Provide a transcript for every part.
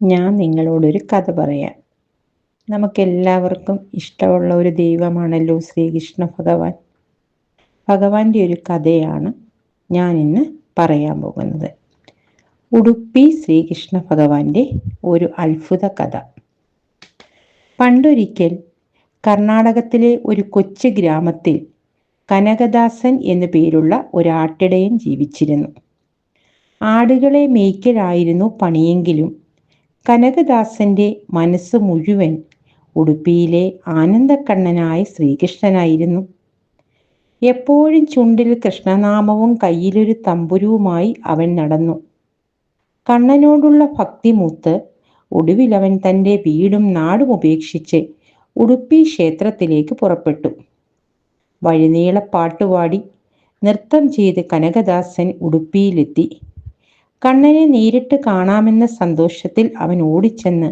ഞാൻ നിങ്ങളോടൊരു കഥ പറയാം. നമുക്കെല്ലാവർക്കും ഇഷ്ടമുള്ള ഒരു ദൈവമാണല്ലോ ശ്രീകൃഷ്ണ ഭഗവാൻ. ഭഗവാന്റെ ഒരു കഥയാണ് ഞാൻ ഇന്ന് പറയാൻ പോകുന്നത്. ഉഡുപ്പി ശ്രീകൃഷ്ണ ഭഗവാന്റെ ഒരു അത്ഭുത കഥ. പണ്ടൊരിക്കൽ കർണാടകത്തിലെ ഒരു കൊച്ചു ഗ്രാമത്തിൽ കനകദാസൻ എന്നു പേരുള്ള ഒരാട്ടിടയൻ ജീവിച്ചിരുന്നു. ആടുകളെ മേയ്ക്കലായിരുന്നു പണിയെങ്കിലും കനകദാസന്റെ മനസ്സ് മുഴുവൻ ഉഡുപ്പിയിലെ ആനന്ദക്കണ്ണനായ ശ്രീകൃഷ്ണനായിരുന്നു. എപ്പോഴും ചുണ്ടിൽ കൃഷ്ണനാമവും കയ്യിലൊരു തമ്പുരുവുമായി അവൻ നടന്നു. കണ്ണനോടുള്ള ഭക്തി മൂത്ത് ഒടുവിൽ അവൻ തൻ്റെ വീടും നാടും ഉപേക്ഷിച്ച് ഉഡുപ്പി ക്ഷേത്രത്തിലേക്ക് പുറപ്പെട്ടു. വഴിനീള പാട്ടുപാടി നൃത്തം ചെയ്ത് കനകദാസൻ ഉഡുപ്പിയിലെത്തി. കണ്ണനെ നേരിട്ട് കാണാമെന്ന സന്തോഷത്തിൽ അവൻ ഓടിച്ചെന്ന്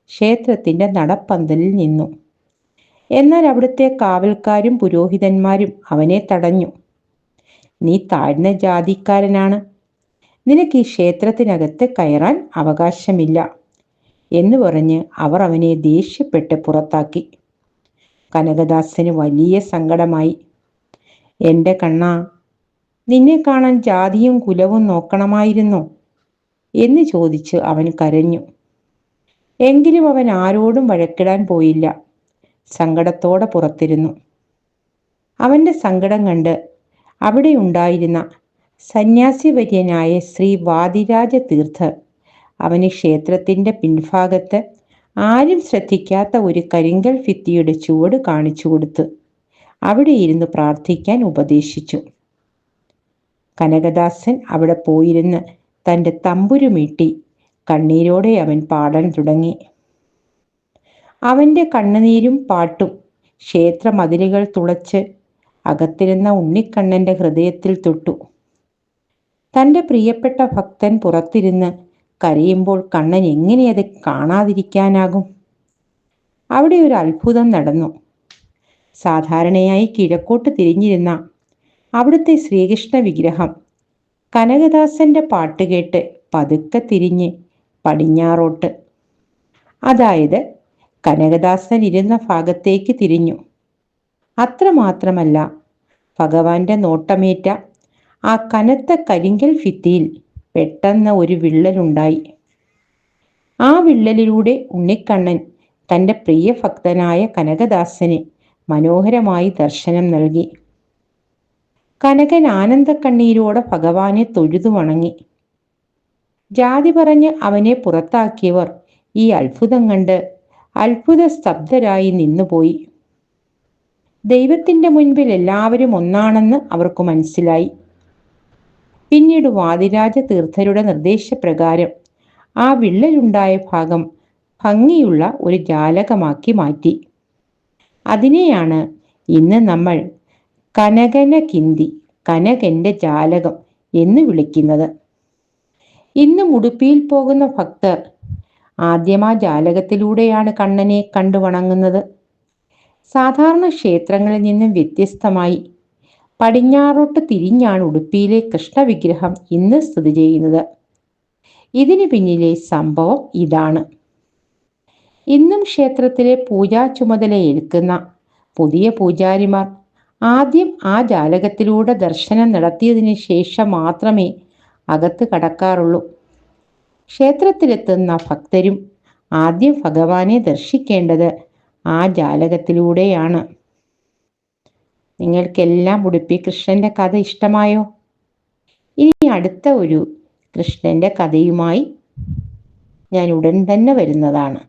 ക്ഷേത്രത്തിൻ്റെ നടപ്പന്തലിൽ നിന്നു. എന്നാൽ അവിടുത്തെ കാവൽക്കാരും പുരോഹിതന്മാരും അവനെ തടഞ്ഞു. "നീ താഴ്ന്ന ജാതിക്കാരനാണ്, നിനക്ക് ഈ ക്ഷേത്രത്തിനകത്ത് കയറാൻ അവകാശമില്ല" എന്ന് പറഞ്ഞ് അവർ അവനെ ദേഷ്യപ്പെട്ട് പുറത്താക്കി. കനകദാസന് വലിയ സങ്കടമായി. "എൻ്റെ കണ്ണാ, നിന്നെ കാണാൻ ജാതിയും കുലവും നോക്കണമായിരുന്നോ?" എന്ന് ചോദിച്ച് അവൻ കരഞ്ഞു. എങ്കിലും അവൻ ആരോടും വഴക്കിടാൻ പോയില്ല. സങ്കടത്തോടെ പുറത്തിരുന്നു. അവൻ്റെ സങ്കടം കണ്ട് അവിടെ ഉണ്ടായിരുന്ന സന്യാസിവര്യനായ ശ്രീ വാദിരാജ തീർത്ഥർ അവന് ക്ഷേത്രത്തിൻ്റെ പിൻഭാഗത്ത് ആരും ശ്രദ്ധിക്കാത്ത ഒരു കരിങ്കൽ ഭിത്തിയുടെ ചുവട് കാണിച്ചു കൊടുത്ത് അവിടെ ഇരുന്ന് പ്രാർത്ഥിക്കാൻ ഉപദേശിച്ചു. കനകദാസൻ അവിടെ പോയിരുന്ന് തൻ്റെ തമ്പുരുമീട്ടി കണ്ണീരോടെ അവൻ പാടാൻ തുടങ്ങി. അവൻ്റെ കണ്ണുനീരും പാട്ടും ക്ഷേത്രമതിലുകൾ തുളച്ച് അകത്തിരുന്ന ഉണ്ണിക്കണ്ണൻ്റെ ഹൃദയത്തിൽ തൊട്ടു. തൻ്റെ പ്രിയപ്പെട്ട ഭക്തൻ പുറത്തിരുന്ന് കരയുമ്പോൾ കണ്ണൻ എങ്ങനെ അത് കാണാതിരിക്കാനാകും? അവിടെ ഒരു അത്ഭുതം നടന്നു. സാധാരണയായി കിഴക്കോട്ട് തിരിഞ്ഞിരുന്ന അവിടുത്തെ ശ്രീകൃഷ്ണ വിഗ്രഹം കനകദാസന്റെ പാട്ട് കേട്ട് പതുക്കെ തിരിഞ്ഞ് പടിഞ്ഞാറോട്ട്, അതായത് കനകദാസൻ ഇരുന്ന ഭാഗത്തേക്ക് തിരിഞ്ഞു. അത്രമാത്രമല്ല, ഭഗവാന്റെ നോട്ടമേറ്റ ആ കനത്ത കരിങ്കൽ ഭിത്തിയിൽ പെട്ടെന്ന് ഒരു വിള്ളലുണ്ടായി. ആ വിള്ളലിലൂടെ ഉണ്ണിക്കണ്ണൻ തൻ്റെ പ്രിയ ഭക്തനായ കനകദാസന് മനോഹരമായി ദർശനം നൽകി. കനകൻ ആനന്ദക്കണ്ണീരോടെ ഭഗവാനെ തൊഴുതു വണങ്ങി. ജാതി പറഞ്ഞ് അവനെ പുറത്താക്കിയവർ ഈ അത്ഭുതം കണ്ട് അത്ഭുത സ്തബ്ധരായി നിന്നുപോയി. ദൈവത്തിൻ്റെ മുൻപിൽ എല്ലാവരും ഒന്നാണെന്ന് അവർക്ക് മനസ്സിലായി. പിന്നീട് വാദിരാജ തീർത്ഥരുടെ നിർദ്ദേശപ്രകാരം ആ വിള്ളലുണ്ടായ ഭാഗം ഭംഗിയുള്ള ഒരു ജാലകമാക്കി മാറ്റി. അതിനെയാണ് ഇന്ന് നമ്മൾ കനകനകിന്തി, കനകന്റെ ജാലകം എന്ന് വിളിക്കുന്നത്. ഇന്ന് ഉഡുപ്പിയിൽ പോകുന്ന ഭക്തർ ആദ്യം ആ ജാലകത്തിലൂടെയാണ് കണ്ണനെ കണ്ടു വണങ്ങുന്നത്. സാധാരണ ക്ഷേത്രങ്ങളിൽ നിന്നും വ്യത്യസ്തമായി പടിഞ്ഞാറോട്ട് തിരിഞ്ഞാണ് ഉഡുപ്പിയിലെ കൃഷ്ണവിഗ്രഹം ഇന്ന് സ്ഥിതി ചെയ്യുന്നത്. ഇതിന് പിന്നിലെ സംഭവം ഇതാണ്. ഇന്നും ക്ഷേത്രത്തിലെ പൂജാ ചുമതല ഏൽക്കുന്ന പുതിയ പൂജാരിമാർ ആദ്യം ആ ജാലകത്തിലൂടെ ദർശനം നടത്തിയതിന് ശേഷം മാത്രമേ അകത്ത് കടക്കാറുള്ളൂ. ക്ഷേത്രത്തിലെത്തുന്ന ഭക്തരും ആദ്യം ഭഗവാനെ ദർശിക്കേണ്ടത് ആ ജാലകത്തിലൂടെയാണ്. നിങ്ങൾക്കെല്ലാം ഉഡുപ്പി കൃഷ്ണന്റെ കഥ ഇഷ്ടമായോ? ഇനി അടുത്ത ഒരു കൃഷ്ണന്റെ കഥയുമായി ഞാൻ ഉടൻ തന്നെ വരുന്നതാണ്.